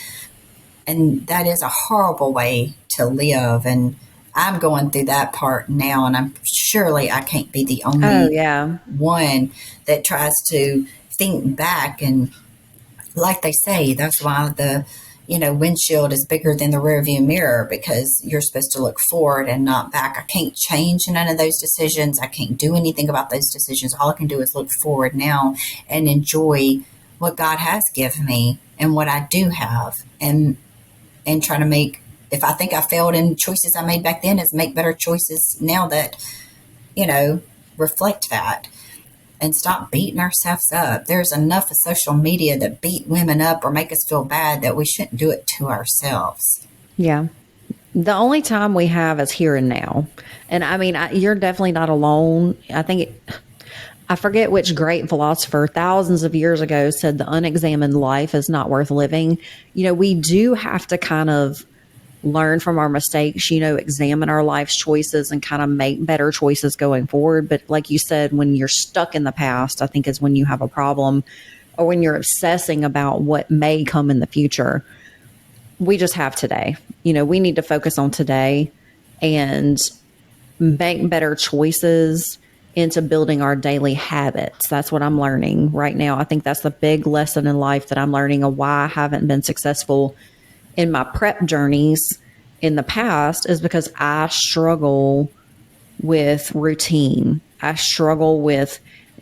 And that is a horrible way to live. And I'm going through that part now, and I'm surely I can't be the only one that tries to think back. And like they say, that's why the windshield is bigger than the rearview mirror, because you're supposed to look forward and not back. I can't change none of those decisions. I can't do anything about those decisions. All I can do is look forward now and enjoy what God has given me and what I do have, and try to make, if I think I failed in choices I made back then, is make better choices now that, reflect that. And stop beating ourselves up. There's enough of social media that beat women up or make us feel bad that we shouldn't do it to ourselves. Yeah. The only time we have is here and now. And I mean, you're definitely not alone. I forget which great philosopher thousands of years ago said the unexamined life is not worth living. We do have to kind of learn from our mistakes, examine our life's choices and kind of make better choices going forward. But like you said, when you're stuck in the past, I think is when you have a problem, or when you're obsessing about what may come in the future. We just have today. We need to focus on today and make better choices into building our daily habits. That's what I'm learning right now. I think that's the big lesson in life that I'm learning, of why I haven't been successful in my prep journeys in the past, is because I struggle with routine. I struggle with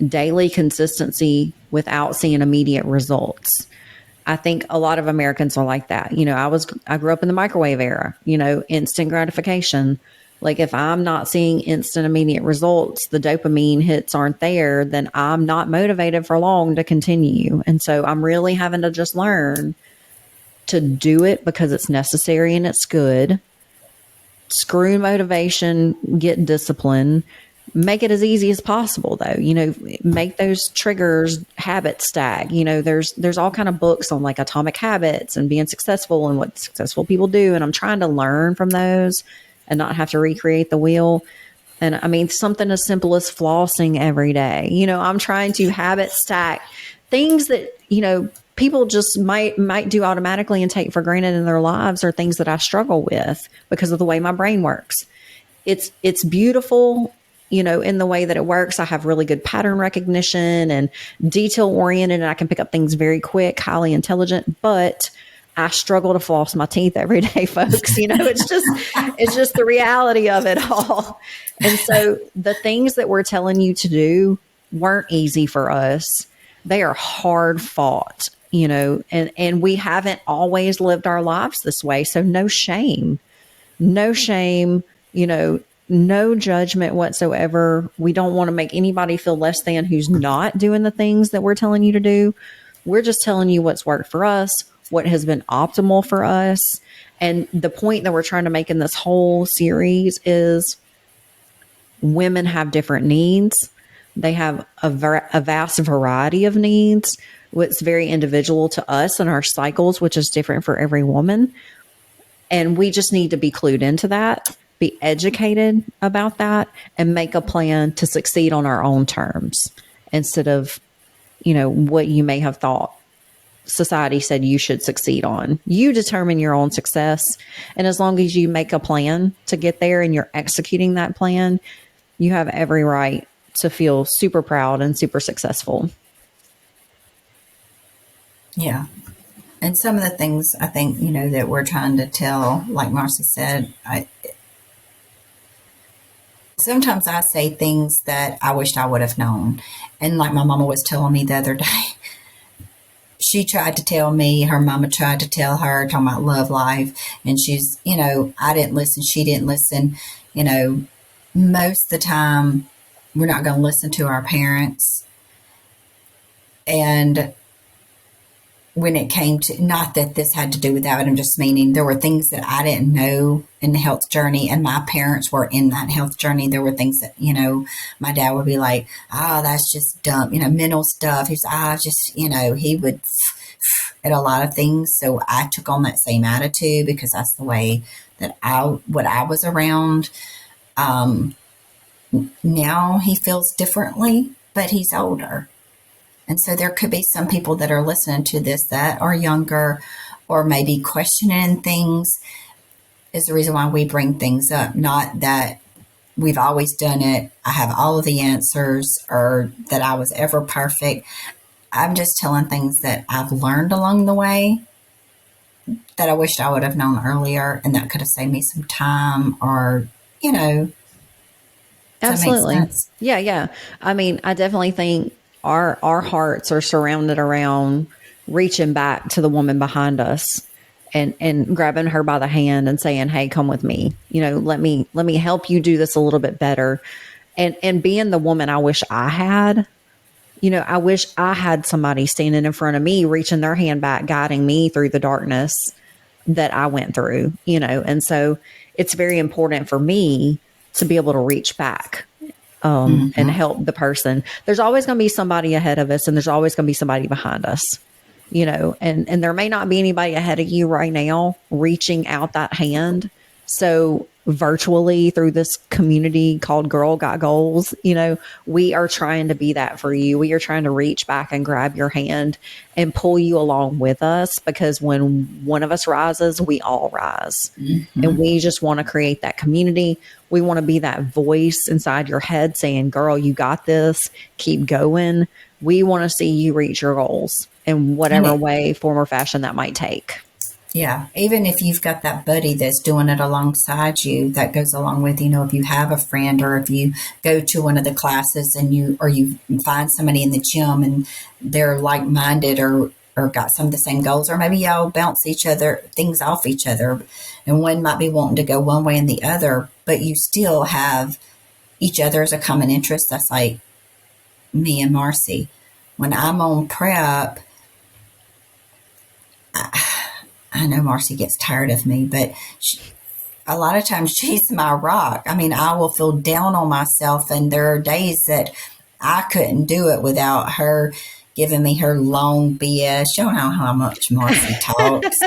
daily consistency without seeing immediate results. I think a lot of Americans are like that. I grew up in the microwave era, instant gratification. Like if I'm not seeing instant immediate results, the dopamine hits aren't there, then I'm not motivated for long to continue. And so I'm really having to just learn to do it because it's necessary and it's good. Screw motivation, get discipline, Make it as easy as possible, though. Make those triggers habit stack. There's all kind of books on like atomic habits and being successful and what successful people do, and I'm trying to learn from those and not have to recreate the wheel. And I mean, something as simple as flossing every day. I'm trying to habit stack things that people just might do automatically and take for granted in their lives, are things that I struggle with because of the way my brain works. It's beautiful, in the way that it works. I have really good pattern recognition and detail oriented, and I can pick up things very quick, highly intelligent, but I struggle to floss my teeth every day, folks. It's just the reality of it all. And so the things that we're telling you to do weren't easy for us. They are hard fought, and we haven't always lived our lives this way. So no shame, no judgment whatsoever. We don't want to make anybody feel less than who's not doing the things that we're telling you to do. We're just telling you what's worked for us, what has been optimal for us. And the point that we're trying to make in this whole series is women have different needs. They have a vast variety of needs. What's very individual to us and our cycles, which is different for every woman. And we just need to be clued into that, be educated about that, and make a plan to succeed on our own terms instead of, what you may have thought society said you should succeed on. You determine your own success. And as long as you make a plan to get there and you're executing that plan, you have every right to feel super proud and super successful. Yeah. And some of the things I think, that we're trying to tell, like Marcy said, sometimes I say things that I wished I would have known. And like my mama was telling me the other day, she tried to tell me, her mama tried to tell her, talking about love life. And she's, I didn't listen. She didn't listen. Most of the time, we're not going to listen to our parents. And when it came to, not that this had to do with that, I'm just meaning there were things that I didn't know in the health journey, and my parents were in that health journey. There were things that, my dad would be like, that's just dumb, mental stuff. He's, he would at a lot of things. So I took on that same attitude because that's the way that what I was around. Now he feels differently, but he's older. And so there could be some people that are listening to this that are younger or maybe questioning things. Is the reason why we bring things up. Not that we've always done it, I have all of the answers, or that I was ever perfect. I'm just telling things that I've learned along the way that I wished I would have known earlier, and that could have saved me some time, or, Absolutely. Yeah. I mean, I definitely think our hearts are surrounded around reaching back to the woman behind us and grabbing her by the hand and saying, hey, come with me, let me help you do this a little bit better. And being the woman I wish I had, I wish I had somebody standing in front of me, reaching their hand back, guiding me through the darkness that I went through, and so it's very important for me to be able to reach back and help the person. There's always going to be somebody ahead of us, and there's always going to be somebody behind us, and there may not be anybody ahead of you right now reaching out that hand. So virtually through this community called Girl Got Goals, we are trying to be that for you. We are trying to reach back and grab your hand and pull you along with us, because when one of us rises, we all rise. And we just want to create that community. We want to be that voice inside your head saying, girl, you got this, keep going. We want to see you reach your goals in whatever way, form, or fashion that might take. Yeah. Even if you've got that buddy that's doing it alongside you, that goes along with, if you have a friend, or if you go to one of the classes and you find somebody in the gym and they're like-minded or got some of the same goals, or maybe y'all bounce things off each other, and one might be wanting to go one way and the other, but you still have each other as a common interest. That's like me and Marcy. When I'm on prep, I know Marcy gets tired of me, but a lot of times she's my rock. I mean, I will feel down on myself, and there are days that I couldn't do it without her giving me her long BS. You don't know how much Marcy talks.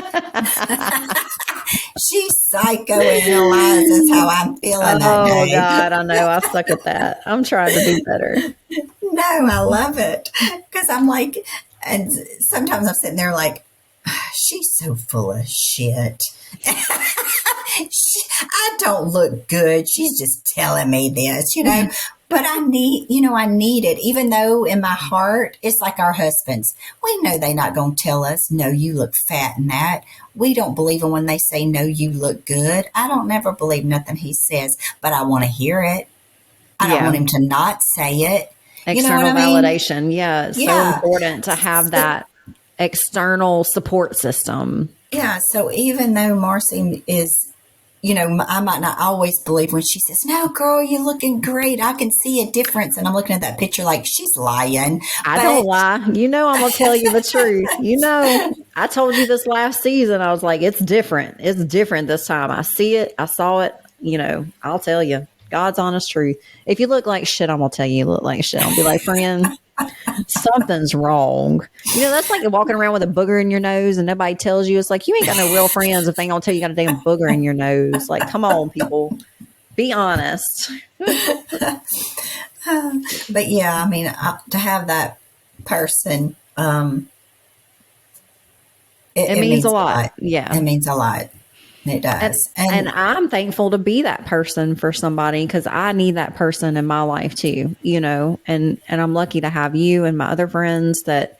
She psychoanalyzes how I'm feeling that Oh day. God, I know. I suck at that. I'm trying to do better. No, I love it because I'm like, and sometimes I'm sitting there like, she's so full of shit. I don't look good. She's just telling me this, you know. But I need it. Even though in my heart, it's like our husbands. We know they're not going to tell us, no, you look fat in that. We don't believe them when they say, no, you look good. I don't never believe nothing he says, but I want to hear it. I don't want him to not say it. You know what External I mean? validation. Yeah. It's so Yeah. important to have that external support system. Yeah. So even though Marcy is, I might not always believe when she says, no, girl, you're looking great. I can see a difference. And I'm looking at that picture like she's lying. I But don't lie. You know, I'm going to tell you the truth. You know, I told you this last season. I was like, it's different. It's different this time. I see it. I saw it. You know, I'll tell you. God's honest truth. If you look like shit, I'm going to tell you look like shit. I'll be like, friend, something's wrong. You know, that's like walking around with a booger in your nose and nobody tells you. It's like, you ain't got no real friends if they ain't going to tell you got a damn booger in your nose. Like, come on, people. Be honest. but yeah, I mean, to have that person, It means a lot. Yeah. It means a lot. It does. And I'm thankful to be that person for somebody because I need that person in my life too, you know, and I'm lucky to have you and my other friends that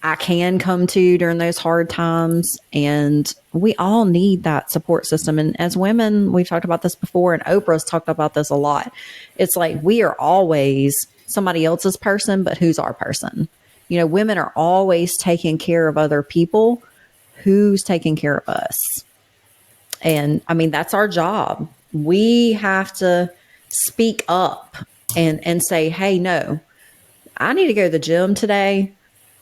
I can come to during those hard times. And we all need that support system. And as women, we've talked about this before, and Oprah's talked about this a lot. It's like we are always somebody else's person, but who's our person? You know, women are always taking care of other people. Who's taking care of us? And I mean, that's our job. We have to speak up and say, hey, no, I need to go to the gym today.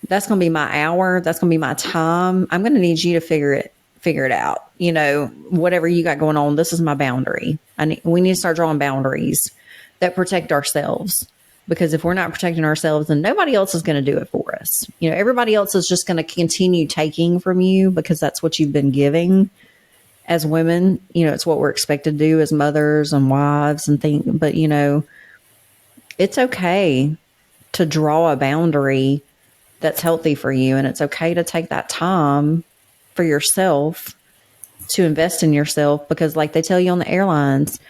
That's going to be my hour. That's going to be my time. I'm going to need you to figure it out. You know, whatever you got going on, this is my boundary. We need to start drawing boundaries that protect ourselves. Because if we're not protecting ourselves, then nobody else is going to do it for us. You know, everybody else is just going to continue taking from you because that's what you've been giving. As women, you know, it's what we're expected to do as mothers and wives and things. But, you know, it's okay to draw a boundary that's healthy for you. And it's okay to take that time for yourself to invest in yourself because like they tell you on the airlines,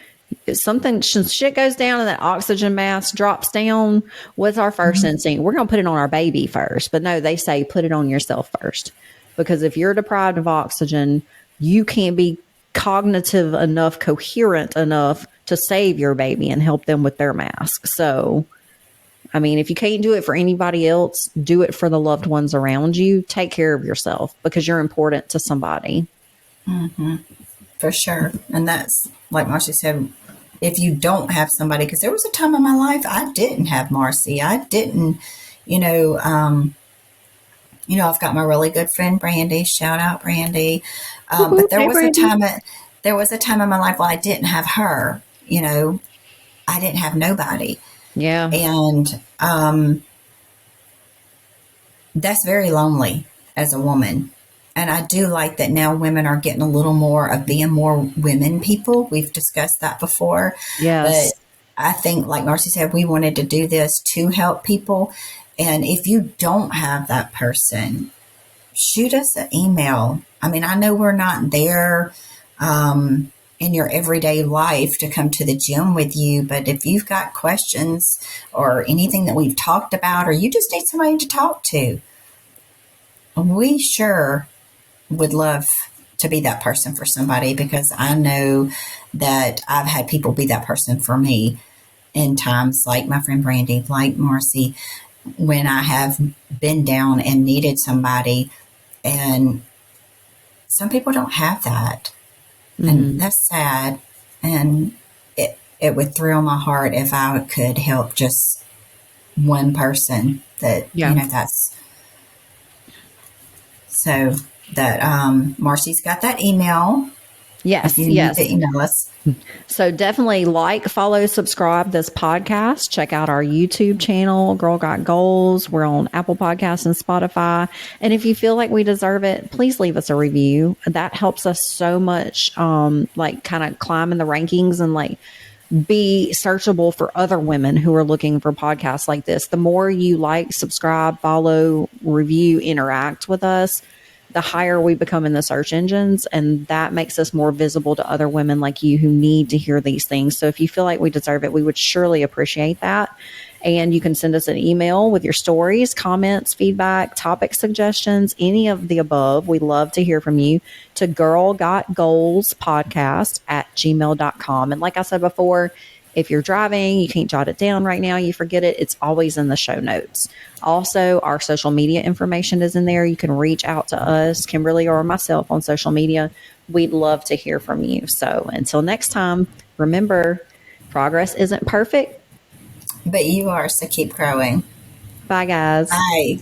shit goes down and that oxygen mask drops down. What's our first instinct? We're going to put it on our baby first. But no, they say put it on yourself first. Because if you're deprived of oxygen, you can't be cognitive enough, coherent enough to save your baby and help them with their mask. So, I mean, if you can't do it for anybody else, do it for the loved ones around you. Take care of yourself because you're important to somebody. Mm-hmm. For sure. And that's, like Marcy said, if you don't have somebody, because there was a time in my life I didn't have Marcy. I didn't, I've got my really good friend Brandy. Shout out Brandy. But there was a time in my life where I didn't have her. You know, I didn't have nobody. Yeah, and that's very lonely as a woman. And I do like that now women are getting a little more of being more women people. We've discussed that before. yes. But I think, like Marcy said, we wanted to do this to help people. And if you don't have that person, shoot us an email. I mean, I know we're not there in your everyday life to come to the gym with you, but if you've got questions or anything that we've talked about, or you just need somebody to talk to, we sure would love to be that person for somebody, because I know that I've had people be that person for me in times like my friend Brandy, like Marcy, when I have been down and needed somebody. And some people don't have that. Mm-hmm. And that's sad. And it would thrill my heart if I could help just one person that, that's so that Marcy's got that email. if Yes, you need to yes. email us. So definitely like, follow, subscribe this podcast. Check out our YouTube channel, Girl Got Goals. We're on Apple Podcasts and Spotify. And if you feel like we deserve it, please leave us a review. That helps us so much, like kind of climb in the rankings and like be searchable for other women who are looking for podcasts like this. The more you like, subscribe, follow, review, interact with us, the higher we become in the search engines. And that makes us more visible to other women like you who need to hear these things. So if you feel like we deserve it, we would surely appreciate that. And you can send us an email with your stories, comments, feedback, topic suggestions, any of the above. We love to hear from you to girlgotgoalspodcast@gmail.com. And like I said before, if you're driving, you can't jot it down right now, you forget it, it's always in the show notes. Also, our social media information is in there. You can reach out to us, Kimberly or myself, on social media. We'd love to hear from you. So until next time, remember, progress isn't perfect. But you are, so keep growing. Bye, guys. Bye.